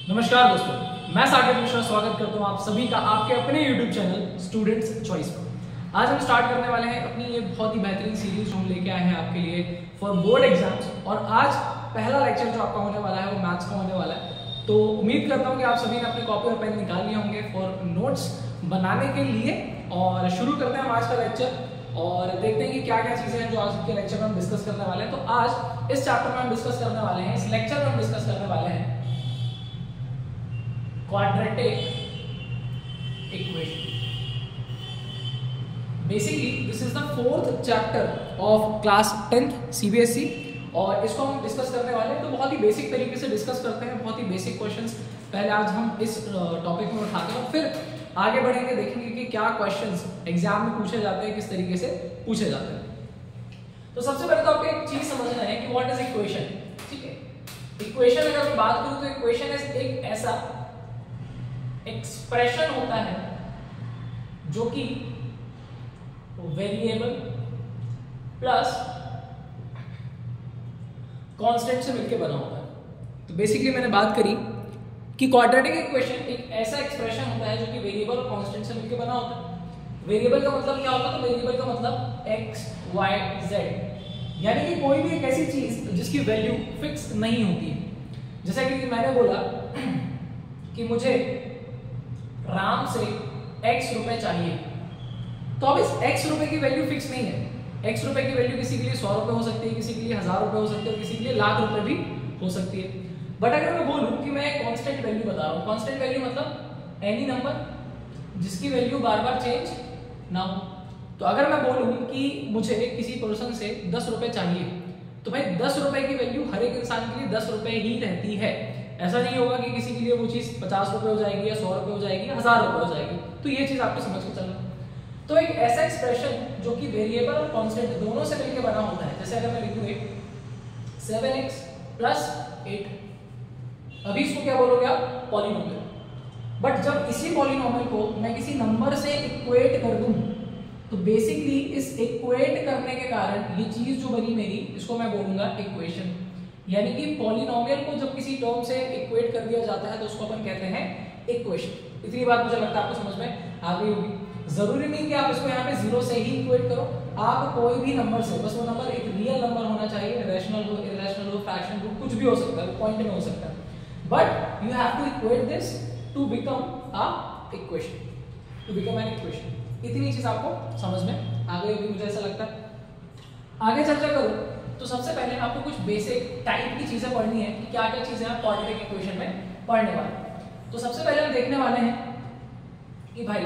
नमस्कार दोस्तों, मैं साकेत मिश्रा स्वागत करता हूं आप सभी का आपके अपने YouTube चैनल स्टूडेंट्स चॉइस पर। आज हम स्टार्ट करने वाले हैं अपनी ये बहुत ही बेहतरीन सीरीज जो हम लेके आए हैं आपके लिए फॉर बोर्ड एग्जाम्स। और आज पहला लेक्चर जो आपका होने वाला है वो मैथ्स का होने वाला है। तो उम्मीद करता हूँ कि आप सभी ने अपने कॉपी और पेन निकाल लिए होंगे फॉर नोट्स बनाने के लिए। और शुरू करते हैं हम आज का लेक्चर और देखते हैं कि क्या क्या चीजें हैं जो आज के लेक्चर में हम डिस्कस करने वाले हैं। तो आज इस चैप्टर में हम डिस्कस करने वाले हैं, इस लेक्चर में हम डिस्कस करने वाले हैं quadratic equation. Basically, this is the fourth chapter of class 10th CBSE और इसको हम डिस्कस करने वाले हैं। तो बहुत ही बेसिक तरीके से डिस्कस करते हैं, बहुत ही बेसिक क्वेश्चंस पहले आज हम इस टॉपिक में उठाते हैं और फिर आगे बढ़ेंगे, देखेंगे कि क्या क्वेश्चंस एग्जाम में पूछे जाते हैं, किस तरीके से पूछे जाते हैं। तो सबसे पहले तो आपको एक चीज समझना है कि व्हाट इज इक्वेशन। ठीक है, इक्वेशन अगर मैं बात करूं तो इक्वेशन एक ऐसा एक्सप्रेशन होता है जो कि वेरिएबल प्लस कांस्टेंट से मिलकर बना होता है। तो बेसिकली मैंने बात करी कि क्वाड्रेटिक इक्वेशन एक ऐसा एक्सप्रेशन होता है जो कि वेरिएबल और कांस्टेंट से मिलकर बना होता है। वेरिएबल का मतलब क्या होता है? तो वेरिएबल का मतलब x, y, z, यानी कि कोई भी एक ऐसी चीज जिसकी वैल्यू फिक्स नहीं होती है। जैसा कि मैंने बोला कि मुझे राम से x रुपए चाहिए, तो अब इस x रुपए की वैल्यू फिक्स नहीं है। x रुपए की वैल्यू किसी के लिए 100 रुपए हो सकती है, किसी के लिए 1000 रुपए हो सकते हैं, किसी के लिए लाख रुपए भी हो सकती है। बट अगर मैं बोलूं कि मैं एक कांस्टेंट वैल्यू बता रहा हूं, कांस्टेंट वैल्यू मतलब एनी नंबर जिसकी वैल्यू बार बार चेंज ना हो। तो अगर मैं बोलूं कि मुझे किसी पर्सन से 10 रुपए चाहिए, तो भाई 10 रुपए की वैल्यू हर एक इंसान के लिए 10 रुपए ही रहती है। ऐसा नहीं होगा कि किसी के लिए वो चीज 50 रुपए हो जाएगी या 100 रुपए हो जाएगी या 1000 रुपए हो जाएगी। तो ये चीज आपको समझ के चलना। तो एक ऐसा एक्सप्रेशन जो कि वेरिएबल और कांस्टेंट दोनों से मिलकर बना होता है, जैसे अगर मैं लिखूं 7x + 8, अभी इसको क्या बोलोगे आप? पॉलिनोमियल। बट जब इसी पॉलिनोमियल को मैं किसी नंबर से इक्वेट कर दूं, तो बेसिकली इस इक्वेट करने के कारण ये चीज जो बनी मेरी, इसको मैं बोलूंगा इक्वेशन। यानी कि पॉलिनोमियल को जब किसी टर्म से इक्वेट कर दिया जाता है तो उसको अपन कहते हैं इक्वेशन। इतनी बात मुझे लगता है आपको समझ में आ गई होगी। जरूरी नहीं कि आप इसको यहाँ पे 0 से ही इक्वेट करो, आप कोई भी नंबर से, बस वो नंबर एक रियल नंबर होना चाहिए, रैशनल हो, इरैशनल हो, फ्रैक्शन हो, कुछ भी हो सकता है, पॉइंट में हो सकता है। But you have to equate this to become a equation, to become an equation. इतनी चीज आपको समझ में आ गई होगी मुझे ऐसा लगता है। आगे चर्चा करूं तो सबसे पहले आपको कुछ बेसिक टाइप की चीजें पढ़नी है कि क्या क्या चीजें आप क्वाड्रेटिक इक्वेशन में पढ़ने वाले। तो सबसे पहले हम देखने वाले हैं कि भाई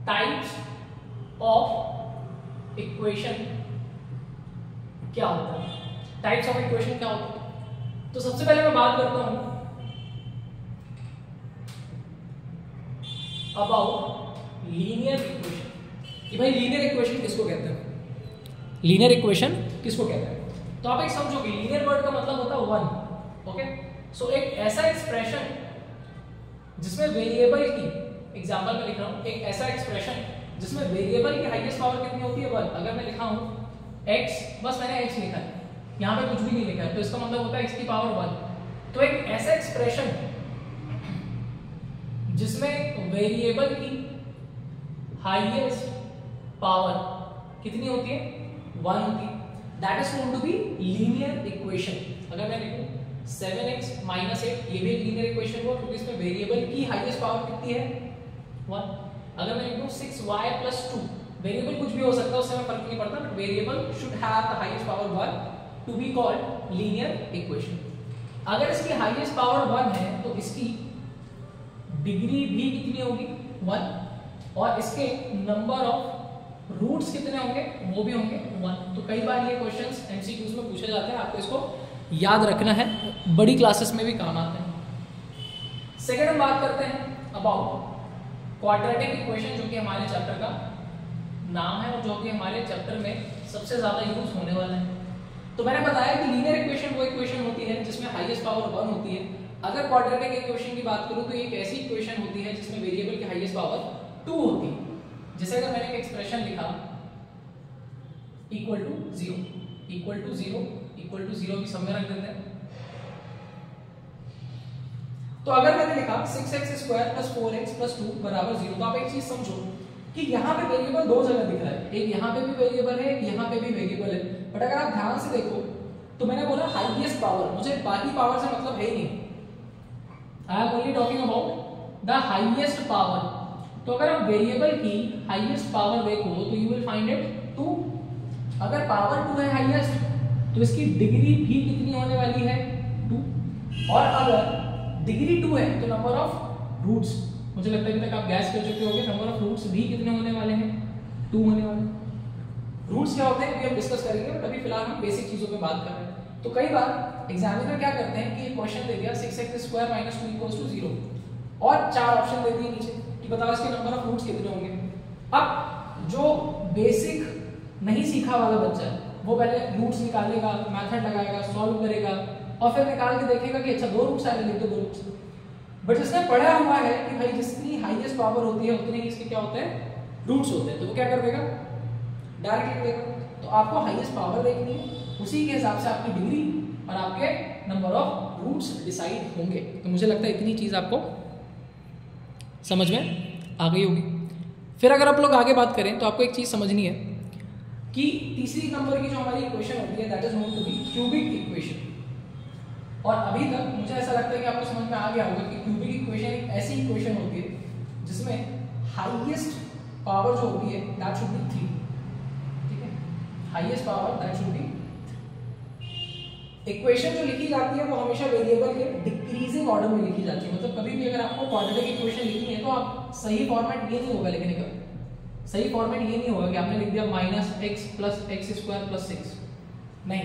टाइप्स ऑफ इक्वेशन क्या होता है, टाइप्स ऑफ इक्वेशन क्या होता है। तो सबसे पहले मैं बात करता हूं अबाउट लीनियर इक्वेशन कि भाई लीनियर इक्वेशन किसको कहते हैं, लीनियर इक्वेशन किसको कहते हैं। तो आप एक समझोगे, लीनियर वर्ड का मतलब होता है वन। ओके, सो एक ऐसा एक्सप्रेशन जिसमें वेरिएबल की, एग्जांपल में लिख रहा हूं, एक ऐसा एक्सप्रेशन जिसमें वेरिएबल की हाईएस्ट पावर कितनी होती है? 1। अगर मैं लिखा हूं x, बस मैंने x लिखा है, यहां पे कुछ भी नहीं लिखा है, तो इसका मतलब होता है x की पावर 1। तो एक ऐसा एक्सप्रेशन जिसमें वेरिएबल की हाईएस्ट पावर कितनी होती है? 1 होती है, that is known to be linear equation. अगर मैं लिखूं 7x - 8, ये भी एक लीनियर इक्वेशन हुआ क्योंकि इसमें वेरिएबल की हाईएस्ट पावर कितनी है? 1। अगर मैं लिखूं 6y + 2, वेरिएबल कुछ भी हो सकता है, उससे हमें फर्क नहीं पड़ता, but variable should have the highest power 1 to be called linear equation. अगर इसकी हाईएस्ट पावर 1 है तो इसकी डिग्री भी कितनी होगी? 1, और इसके नंबर ऑफ रूट्स कितने होंगे? वो भी होंगे 1। तो कई बार ये क्वेश्चंस एमसीक्यूज में पूछे जाते हैं, आपको इसको याद रखना है, बड़ी क्लासेस में भी काम आते हैं। सेकंड हम बात करते हैं अबाउट क्वाड्रेटिक इक्वेशन, जो कि हमारे चैप्टर का नाम है और जो कि हमारे चैप्टर में सबसे ज्यादा यूज होने वाला है। तो मैंने बताया कि लीनियर इक्वेशन वो इक्वेशन होती है जिसमें हाईएस्ट पावर 1 होती है। अगर क्वाड्रेटिक इक्वेशन की बात करूं तो एक ऐसी इक्वेशन होती है जिसमें वेरिएबल की हाईएस्ट पावर 2 होती है। जैसे अगर मैंने एक एक्सप्रेशन लिखा =0, =0 भी सब में रख देते हैं, तो अगर मैंने लिखा 6x square plus 4x plus 2 बराबर 0, तो आप एक चीज समझो कि यहाँ पे वेरिएबल दो जगह दिख रहा है, एक यहाँ पे भी वेरिएबल है, एक यहाँ पे भी वेरिएबल है। बट अगर आप ध्यान से देखो तो मैंने बोला हाईएस्ट पावर, मुझे बाकी पावर से मतलब है ही नहीं, I am only talking about the highest power. तो अगर आप वेरिएबल की हाईएस्ट पावर देखो तो यू विल फाइंड इट 2। अगर पावर 2 है हाईएस्ट तो इसकी डिग्री भी कितनी होने वाली है 2, और अगर डिग्री 2 है तो नंबर ऑफ रूट्स, मुझे लगता है कि तक आप गैस कर चुके होंगे, नंबर ऑफ रूट्स भी कितने होने वाले हैं 2 होने वाले। रूट्स क्या होते हैं ये हम डिस्कस करेंगे, बट अभी फिलहाल हम बेसिक चीजों पे बात कर रहे हैं। तो कई बार एग्जामिनर क्या करते हैं कि क्वेश्चन दे दिया 6x square minus 2 equals to 0 और 4 ऑप्शन दे दिए नीचे कि बताओ इसके नंबर ऑफ रूट्स कितने होंगे। अब जो बेसिक नहीं सीखा वाला बच्चा है वो पहले रूट्स निकालेगा, मेथड लगाएगा, सॉल्व करेगा और फिर निकाल के देखेगा कि अच्छा 2 रूट्स आए, लिख दो 2 रूट्स। बट जिसने पढ़ा हुआ है कि भाई जितनी हाईएस्ट पावर होती है उतने ही इसके क्या होते हैं रूट्स होते हैं, तो वो क्या कर देगा डायरेक्टली देगा। तो आपको हाईएस्ट पावर देखनी है, उसी के हिसाब से आपकी डिग्री और आपके नंबर ऑफ रूट्स डिसाइड होंगे। तो मुझे लगता है इतनी चीज आपको समझ में आ गई होगी। फिर अगर आप लोग आगे बात करें तो आपको एक चीज समझनी है कि तीसरी नंबर की जो हमारी इक्वेशन होती है that is known to be cubic equation. और अभी तक मुझे ऐसा लगता है कि आपको समझ में आ गया होगा कि क्यूबिक इक्वेशन एक ऐसी इक्वेशन होती है जिसमें हाईएस्ट पावर जो होती है दैट शुड बी 3, ठीक है, highest power that should B. Equation जो लिखी जाती है वो हमेशा वेरिएबल के डिक्रीजिंग ऑर्डर में लिखी जाती है। मतलब कभी भी अगर आपको क्वाड्रेटिक इक्वेशन लिखनी है तो आप सही फॉर्मेट ये नहीं होगा लिखने का, सही फॉर्मेट ये नहीं होगा कि आपने लिख दिया -x plus x square plus 6, नहीं,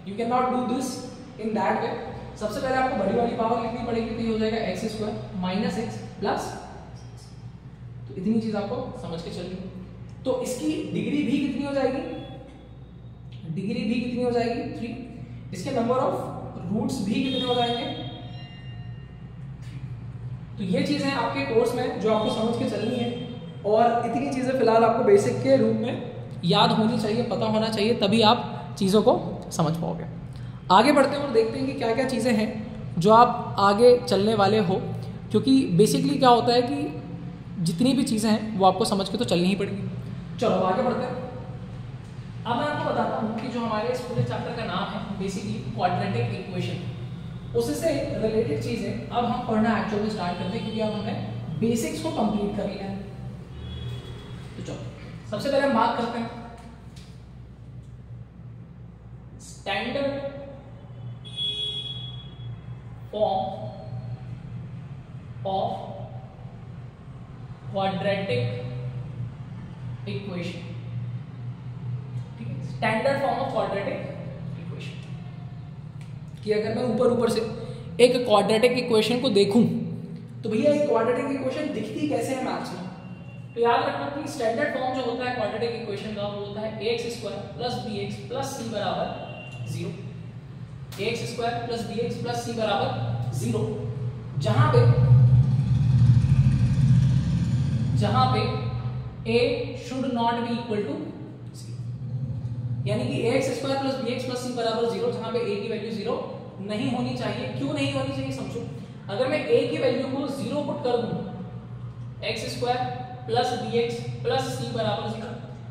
you can not do this in that way. सबसे पहले आपको बड़ी वाली पावर लिखनी पड़ेगी, तो ये हो जाएगा x square minus x plus, तो इतनी चीज आपको समझ के चलनी। तो इसकी डिग्री भी कितनी हो जाएगी, डिग्री भी कितनी हो जाएगी 3। इसके नंबर ऑफ रूट्स भी कितने हो जाएंगे 3। तो ये चीजें आपके कोर्स में जो आपको समझ के चलनी है, और इतनी चीजें फिलहाल आपको बेसिक के रूप में याद होनी चाहिए, पता होना चाहिए, तभी आप चीजों को समझ पाओगे। आगे बढ़ते हैं और देखते हैं कि क्या क्या चीजें हैं जो आप आगे चलने वाले हो, क्योंकि बेसिकली क्या होता है कि जितनी भी चीजें हैं वो आपको समझ के तो चलनी ही पड़ेगी। चलो आगे बढ़ते हैं। अब मैं आपको बताता हूँ कि जो हमारे इस पूरे चैप्टर का नाम है बेसिकली क्वाड्रेटिक इक्वेशन, उससे रिलेटेड चीजें अब हम पढ़ना एक्चुअली स्टार्ट करते हैं, क्योंकि अब हमने बेसिक्स को कंप्लीट कर लिया है। तो चलो सबसे पहले हम बात करते हैं standard form of quadratic equation. Standard form of quadratic equation कि अगर मैं ऊपर से एक क्वाड्रेटिक इक्वेशन को देखूं तो भैया ये क्वाड्रेटिक इक्वेशन दिखती कैसे है मैथ्स में। तो याद रखना कि स्टैंडर्ड फॉर्म जो होता है क्वाड्रेटिक इक्वेशन का वो होता है ax square plus bx plus c बराबर 0। ax square plus bx plus c बराबर 0, जहां पे a should not be equal to 0, यानी कि ax square plus bx plus c बराबर 0, जहां पे a की वैल्यू 0 नहीं होनी चाहिए। क्यों नहीं होनी चाहिए समझो। अगर मैं a की वैल्यू को 0 पुट कर दूं, x square plus bx plus c बराबर 0,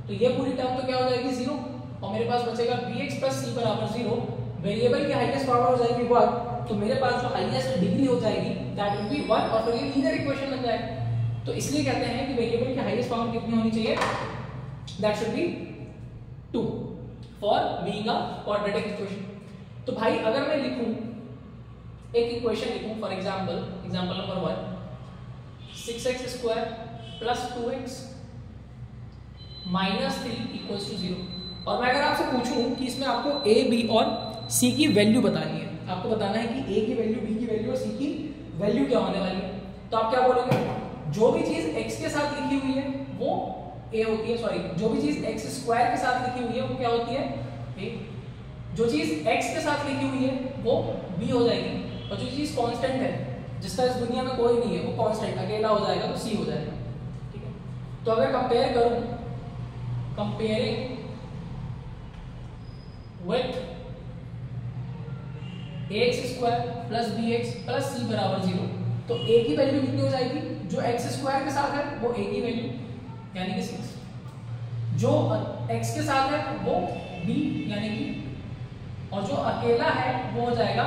तो ये पूरी टर्म तो क्या हो जाएगी 0, और मेरे पास बचेगा bx प्लस c बराबर 0। वेरिएबल की हाईएस्ट पावर हो जाएगी 1, तो मेरे पास जो हाईएस्ट डिग्री हो जाएगी दैट विल बी 1, और फिर ये लीनियर इक्वेशन बन जाएगा। तो इसलिए कहते हैं कि वेरिएबल की हाईएस्ट पावर कितनी होनी चाहिए, that should be 2 for being a quadratic equation. तो भाई अगर मैं लिखूं एक इक्वेशन लिखूं, for example number 1 6x square plus 2x minus 3 equals to 0, और मैं अगर आपसे पूछूं कि इसमें आपको a b और c की वैल्यू बतानी है, आपको बताना है कि a की वैल्यू, b की वैल्यू और c की वैल्यू क्या होने वाली है, तो आप क्या बोलोगे, जो भी चीज x के साथ लिखी हुई है वो a होती है, सॉरी जो भी चीज x स्क्वायर के साथ लिखी हुई है वो क्या होती है a, जो चीज x के साथ लिखी हुई है वो b हो जाएगी, और जो चीज कांस्टेंट है जिसका इस दुनिया में कोई नहीं है वो कांस्टेंट अकेला हो जाएगा तो c हो जाएगा। ठीक है, तो अगर कंपेयर करूं, comparing with ax square plus bx plus c बराबर 0, तो ए की वैल्यू कितनी हो जाएगी, जो एक्स स्क्वायर के साथ है वो ए की वैल्यू यानी कि 6, जो एक्स के साथ है वो बी यानी कि, और जो अकेला है वो हो जाएगा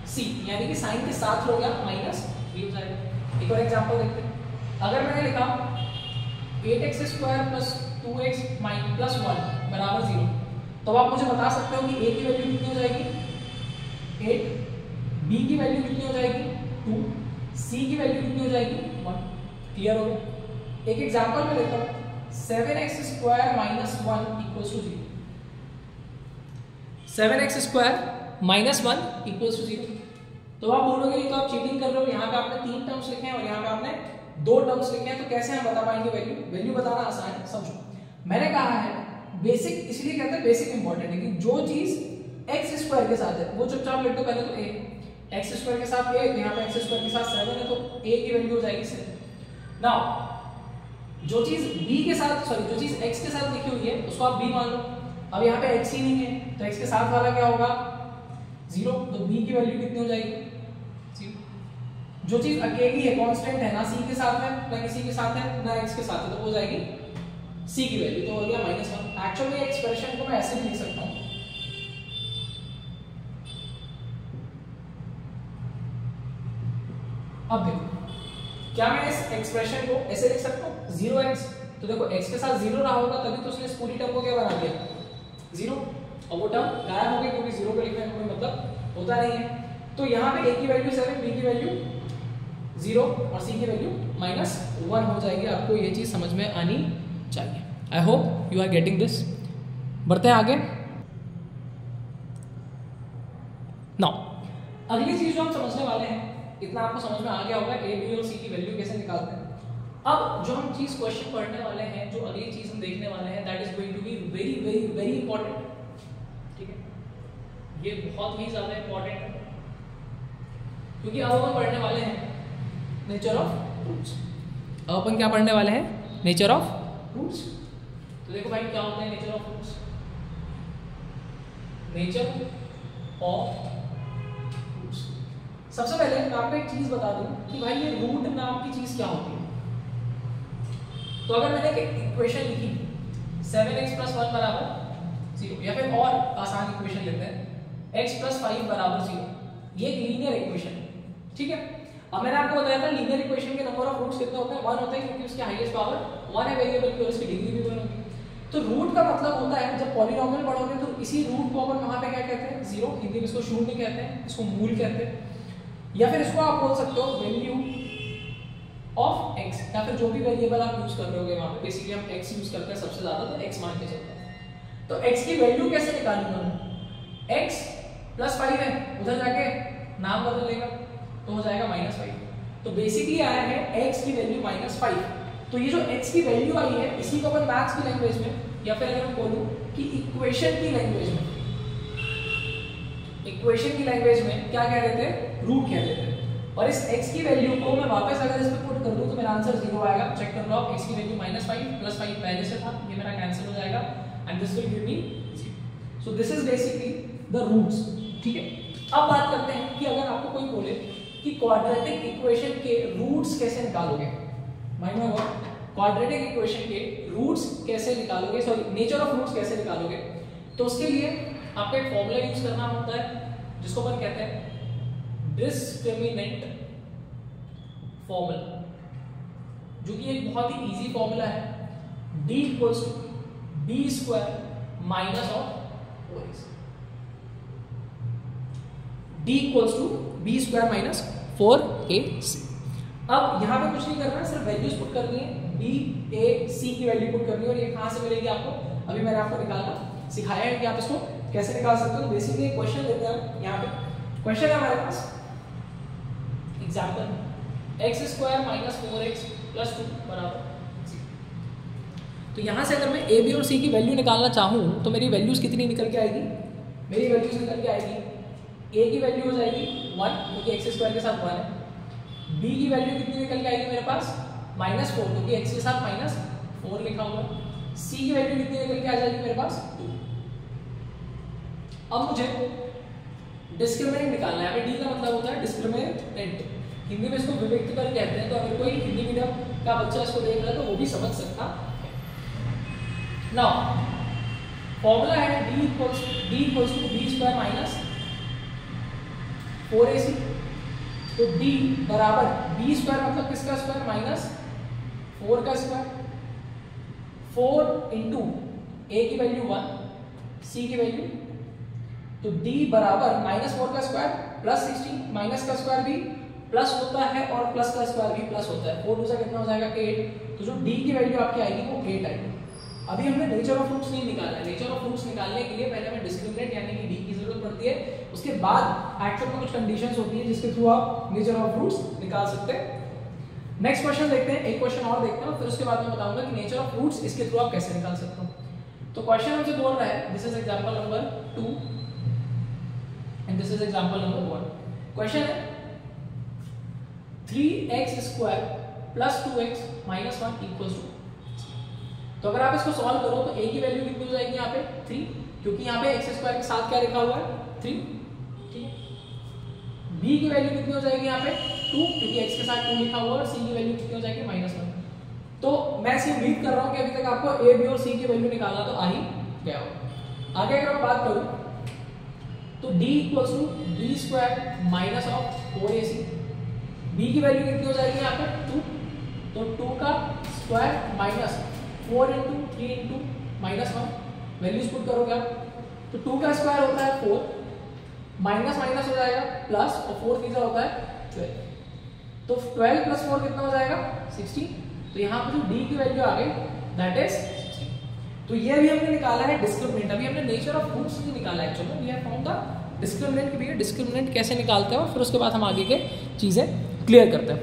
सी यानी कि साइन के साथ हो गया माइनस बी हो जाएगा। एक और एग्जांपल देखते हैं। अगर मैंने लिखा 8x square plus 2x plus 1 बराबर 0, तो आप मुझे बता सकते हो कि a की वैल्यू कितनी हो जाएगी 8, b की वैल्यू कितनी हो जाएगी 2, c की वैल्यू कितनी हो जाएगी 1। क्लियर हो गया। एक एग्जांपल में लेता हूं 7x square minus 1 equals to 0। 7x square minus 1 equals to 0। तो आप बोलोगे ये तो आप चीटिंग कर रहे हो, यहाँ पे आपने 3 टर्म्स लिखे हैं और यहाँ पे आपने 2 टर्म्स लिखे हैं, तो कैसे हम बता पाएंगे वैल्यू? वैल्यू बताना आसान है, समझो। मैंने कहा है बेसिक, इसलिए कहते हैं बेसिक इंपॉर्टेंट है कि जो चीज एक्स स्क्वायर के साथ है वो चुपचाप लिख दो। पहले तो ए, एक्स स्क्वायर के साथ ए, यहाँ पे एक्स स्क्वायर के साथ 7 है तो ए की वैल्यू हो जाएगी 7। नाउ जो चीज बी के साथ, सॉरी जो चीज एक्स के साथ लिखी हुई है उसको आप बी मान लो। अब यहाँ पे एक्स ही नहीं है तो एक्स के साथ वाला क्या होगा 0, तो बी की वैल्यू कितनी हो जाएगी 0। जो चीज अकेली है, कांस्टेंट है, ना सी के साथ है ना किसी के साथ है ना एक्स के साथ है, तो वो हो जाएगी सी की वैल्यू, तो हो गया -1। एक्चुअली एक्सप्रेशन को मैं ऐसे भी लिख सकता हूं, अब देखो क्या मैं इस एक्सप्रेशन को ऐसे लिख सकता हूं 0x, तो देखो x के साथ 0 रहा होगा तभी तो उसने इस पूरी टर्म को क्या बना दिया 0, और वो टर्म गायब हो गई क्योंकि 0 को लिखने का कोई मतलब होता नहीं है। तो यहाँ पे a की वैल्यू 7, b की वैल्यू 0 और c की वैल्यू -1 हो जाएगी। आपको ये चीज समझ में आनी चाहिए। I hope you are getting this. बढ़ते हैं आगे। नाउ अगली चीज जो हम समझने वाले हैं, इतना आपको समझ में आ गया होगा a, b और c की वैल्यू कैसे निकालते हैं। अब जो हम चीज क्वेश्चन पढ़ने वाले हैं, जो अगली चीज हम देखने वाले हैं, that is going to be very very very important. ठीक है, ये बहुत ही ज्यादा इंपॉर्टेंट है क्योंकि अब हम पढ़ने वाले हैं नेचर ऑफ रूट्स। अब अपन क्या पढ़ने वाले हैं? Nature of roots. तो देखो भाई क्या होता है nature of roots. Nature of roots, सबसे पहले मैं आपको एक चीज बता दूं कि भाई ये रूट नाम की चीज क्या होती है। तो अगर मैंने एक इक्वेशन लिखी 7x + 1 बराबर 0, या फिर और आसान इक्वेशन लेते हैं x + 5 बराबर 0, ये एक लीनियर इक्वेशन है। ठीक है, अब मैंने आपको बताया था लीनियर इक्वेशन के नंबर ऑफ रूट्स कितने होते हैं 1 होता है, क्योंकि उसकी हाईएस्ट पावर 1 है वेरिएबल की और उसकी डिग्री भी 1 होती है। तो रूट का मतलब होता है जब पॉलीनॉमियल पढ़ोगे तो इसी रूट को अपन वहां पे क्या कहते हैं 0, हिंदी में इसको शून्य कहते हैं, इसको मूल कहते हैं, या फिर इसको आप बोल सकते हो वैल्यू ऑफ x, या फिर जो भी वेरिएबल आप यूज कर रहे होगे वहां पे। बेसिकली हम x यूज करते हैं सबसे ज्यादा, तो x मान के चलते हैं। तो x की वैल्यू कैसे निकालूंगा मैं? x + 5 है, उधर जाके नाम बदल लेगा तो हो जाएगा -5। तो बेसिकली आया है x की वैल्यू -5। तो ये जो x की वैल्यू आई है इसी को अपन मैथ्स की लैंग्वेज में, या फिर अगर मैं बोलूं कि इक्वेशन की लैंग्वेज में, इक्वेशन की लैंग्वेज में क्या कह देते हैं? रूट कह देते हैं। और इस x की वैल्यू को मैं वापस अगर इस पे पुट कर दूं तो मेरा आंसर 0 आएगा। चेक कर लो आप, x की वैल्यू -5 + 5 पहले से था, ये मेरा कैंसिल हो जाएगा and this will give me 0। So this is basically the roots. ठीक है, अब बात करते हैं कि अगर आपको कोई बोले कि क्वाड्रेटिक इक्वेशन के रूट्स कैसे निकालोगे, माइंड में वो क्वाड्रेटिक इक्वेशन के रूट्स कैसे निकालोगे, सॉरी नेचर ऑफ रूट्स कैसे निकालोगे, तो उसके लिए आपको एक फॉर्मूला यूज करना होता है जिसको अपन कहते हैं डिस्क्रिमिनेंट फॉर्मूला, जो कि एक बहुत ही इजी फॉर्मूला है। d = b² - 4ac, d = b² - 4ac। अब यहाँ पे कुछ नहीं करना है, सिर्फ वैल्यूज पुट करनी है, b a c की वैल्यू पुट करनी है, और ये कहाँ से मिलेगी आपको? अभी मैंने आपको निकालना सिखाया है कि आप इसको कैसे निकाल सकते हो। तो बेसिकली एक क्वेश्चन लेते हैं हम। यहाँ पे क्वेश्चन है हमारे पास, एग्जाम्पल x² - 4x + 2 बराबर 0। तो यहाँ से अगर मैं a b और c की वैल्यू निकालना चाहूँ तो मेरी वैल्यूज कितनी निकल के आएगी? मेरी वैल्यूज निकल के आएगी a की वैल्यू हो जाएगी 1, क्योंकि x² के साथ 1 है। b की वैल्यू कितनी निकल के आएगी मेरे पास? -4, क्योंकि x के साथ -4 लिखा हुआ है। c की वैल्यू कितनी निकल के आ जाएगी मेरे पास? 2। अब मुझे डिस्क्रिमिनेंट निकालना है। d का मतलब होता है डिस्क्रिमिनेंट, हिंदी में इसको विविक्त कर कहते हैं, तो अगर कोई हिंदी मीडियम का बच्चा इसको देख रहा है तो वो भी समझ सकता है। नाउ फॉर्मूला है d equals to B square minus 4ac। तो d बराबर बी स्क्वायर मतलब किसका स्क्वायर, माइनस 4 का स्क्वायर। 4 इंटू a की वैल्यू 1, c की वैल्यू, तो d बराबर माइनस 4 का स्क्वायर प्लस 16, माइनस का स्क्वायर भी प्लस होता है और प्लस का स्क्वायर भी प्लस होता है। 4 दूसरा कितना हो जाएगा 8, तो जो d की वैल्यू आपकी आएगी वो 8 आएगी। अभी हमने नेचर ऑफ फ्रूट्स नहीं निकाला है। नेचर ऑफ फ्रूट्स निकालने के लिए पहले हमें डिस्क्रिमिनेंट यानी कि d की जरूरत पड़ती है, उसके बाद एक्चुअल में कुछ कंडीशंस होती है जिसके थ्रू आप नेचर ऑफ फ्रूट्स निकाल सकते हैं। नेक्स्ट क्वेश्चन देखते हैं, एक क्वेश्चन और देखते हैं, फिर उसके बाद मैं बताऊंगा कि नेचर ऑफ फ्रूट्स इसके थ्रू आप कैसे निकाल सकते हो। तो क्वेश्चन हमसे बोल रहा है, this is example number 2 and this is example number 1। Question है 3x square plus 2x minus 1 equals to. तो अगर आप इसको सॉल्व करो तो a की वैल्यू कितनी हो जाएगी यहाँ पे 3, क्योंकि यहाँ पे x स्क्वायर के साथ क्या लिखा हुआ है 3, ठीक है। b की वैल्यू कितनी हो जाएगी यहाँ पे 2, क्योंकि x के साथ 2 लिखा हुआ है, और c की वैल्यू कितनी हो जाएगी माइनस 1। तो मैं ऐसे उम्मीद कर रहा हूँ कि अभी तक आपको a, b और c की वैल्यू निकालना तो आ ही गया होगा। आगे अगर मैं बात करूँ तो d equals to B square minus of 4ac। b की वैल्यू कितनी हो जाएगी यहाँ पे 2, तो 2 का square minus 4 into 3 into minus 1, values put करोगे आप तो 2 का स्क्वायर होता है 4, माइनस माइनस हो जाएगा प्लस, और 4 तीसरा होता है 12, तो 12 प्लस 4 कितना हो जाएगा 16। तो यहाँ पर जो d की वैल्यू आ गई दैट इज 16। तो ये भी हमने निकाला है डिस्क्रिमिनेंट। अभी हमने नेचर ऑफ फ्रूट्स नहीं निकाला actually, we have found the discriminant कि भैया डिस्क्रिमिनेंट कैसे निकालते हैं, और फिर उसके बाद हम आगे के चीजें क्लियर करते हैं।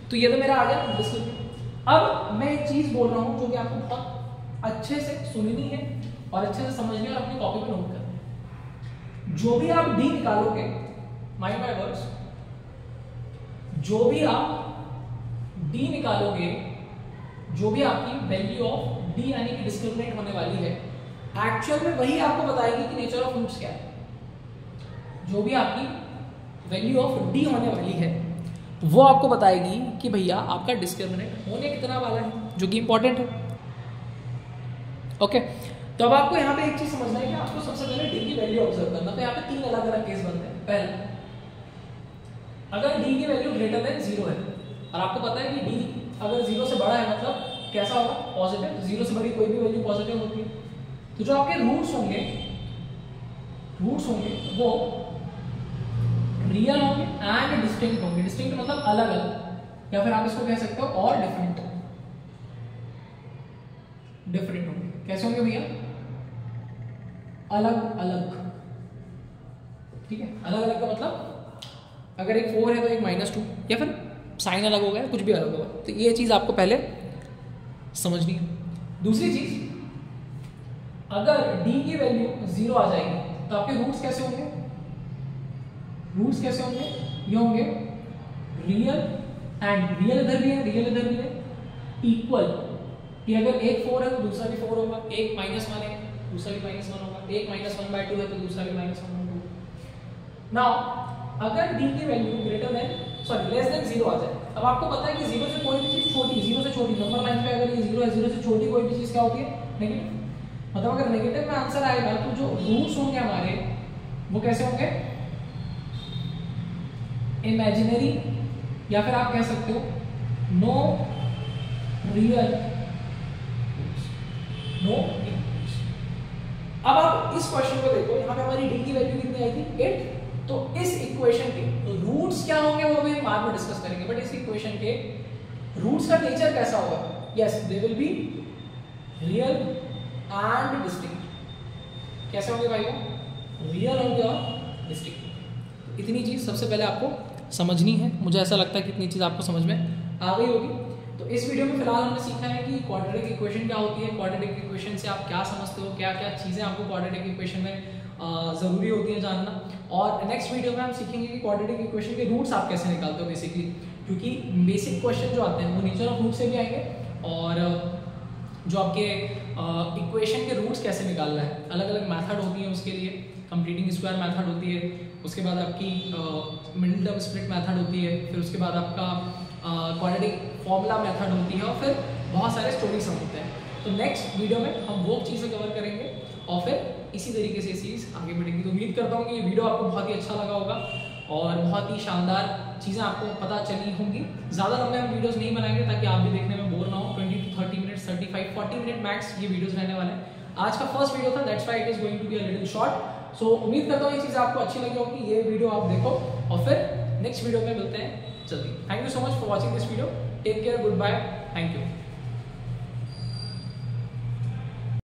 तो ये तो मेरा आ गया डिस्क्रिमिनेंट। अब मैं एक चीज बोल रहा हूं जो कि आपको बहुत अच्छे से सुननी है और अच्छे से समझनी है और अपनी कॉपी पे नोट करना है। जो भी आप d निकालोगे, माइंड बाय वर्ड्स, जो भी आप d निकालोगे, जो भी आपकी वैल्यू ऑफ d यानी कि डिस्क्रिमिनेंट होने वाली है, एक्चुअल में वही आपको बताएगी कि नेचर ऑफ फ्रूट्स क्या है। जो भी आपकी वैल्यू ऑफ d होने वाली है वो आपको बताएगी कि भैया आपका डिस्क्रिमिनेंट होने कितना वाला है, जो कि इंपॉर्टेंट है। ओके, तो अब आपको यहाँ पे एक चीज समझना है कि आपको सबसे पहले d की वैल्यू ऑब्जर्व करना। तो यहाँ पे 3 अलग अलग केस बनते हैं। पहला, अगर d की वैल्यू ग्रेटर देन 0 है, और आपको पता है कि d अगर 0 से बड़ा है मतलब कैसा होगा, पॉजिटिव। 0 से बड़ी कोई भी वैल्यू पॉजिटिव होती है। तो जो आपके रूट्स होंगे वो रियल होंगे एंड डिस्टिंक्ट होंगे। डिस्टिंक्ट मतलब अलग अलग, या फिर आप इसको कह सकते हो और डिफरेंट होंगे। कैसे होंगे भैया, अलग अलग, ठीक है। अलग अलग का मतलब अगर एक 4 है तो एक -2, या फिर साइन अलग हो गया, कुछ भी अलग होगा। तो ये चीज आपको पहले समझनी है। दूसरी चीज, अगर d की वैल्यू 0 आ जाएगी तो आपके रूट्स कैसे होंगे, ये होंगे रियल एंड रियल इधर भी है, इक्वल, कि अगर एक 4 है तो दूसरा भी 4 होगा, एक -1 है दूसरा भी -1 होगा, एक -1/2 है तो दूसरा भी -1 होगा। नाउ अगर d की वैल्यू लेस देन 0 आ जाए, अब आपको पता है कि 0 से कोई भी चीज छोटी, 0 से छोटी नंबर लाइन पे अगर ये 0 है, 0 से छोटी कोई भी चीज क्या होती है, नेगेटिव। मतलब अगर नेगेटिव में आंसर आएगा तो जो रूट्स होंगे हमारे वो कैसे होंगे, इमेजिनरी, या फिर आप कह सकते हो नो रियल, नो। अब आप इस क्वेश्चन को देखो, यहाँ पे हमारी d की वैल्यू कितनी आई थी 8। तो इस इक्वेशन के रूट्स क्या होंगे वो भी बाद में डिस्कस करेंगे, बट इस इक्वेशन के रूट्स का नेचर कैसा होगा, yes they will be real and distinct. कैसे होंगे भाई, वो रियल होंगे और डिस्टिंक्ट। इतनी चीज सबसे पहले आपको समझनी है। मुझे ऐसा लगता है कि इतनी चीज आपको समझ में आ गई होगी। तो इस वीडियो में फिलहाल हमने सीखा है कि क्वाड्रेटिक इक्वेशन क्या होती है, क्वाड्रेटिक इक्वेशन से आप क्या समझते हो, क्या क्या चीजें आपको क्वाड्रेटिक इक्वेशन में जरूरी होती है जानना। और नेक्स्ट वीडियो में हम सीखेंगे कि क्वाड्रेटिक इक्वेशन के रूट्स आप कैसे निकालते हो बेसिकली, क्योंकि बेसिक क्वेश्चन जो आते हैं वो नेचर ऑफ रूट से भी आएंगे, और जो आपके इक्वेशन के रूट्स कैसे निकालना है, अलग अलग मेथड होती है उसके लिए। कंप्लीटिंग स्क्वायर मेथड होती है, उसके बाद आपकी मिडिल टर्म स्प्लिट मेथड होती है, फिर उसके बाद आपका क्वाड्रेटिक फॉर्मूला मेथड होती है, और फिर बहुत सारे स्टोरी सम होते हैं। तो नेक्स्ट वीडियो में हम वो चीज़ें कवर करेंगे और फिर इसी तरीके से सीरीज आगे बढ़ेगी। तो उम्मीद करता हूँ कि ये वीडियो आपको बहुत ही अच्छा लगा होगा और बहुत ही शानदार चीज़ें आपको पता चली होंगी। ज़्यादा लंबे हम वीडियोस नहीं बनाएंगे ताकि आप भी देखने में बोर ना हो। 20 to 30 मिनट्स, 35, 40 मिनट मैक्स ये वीडियोस रहने वाले हैं। आज का फर्स्ट वीडियो था, that's why it is going to be a little short. So उम्मीद करता हूँ ये चीज़ आपको अच्छी लगी होगी। ये वीडियो आप देखो और फिर नेक्स्ट वीडियो में मिलते हैं जल्दी। Thank you so much for watching this video. Take care, good bye, thank you.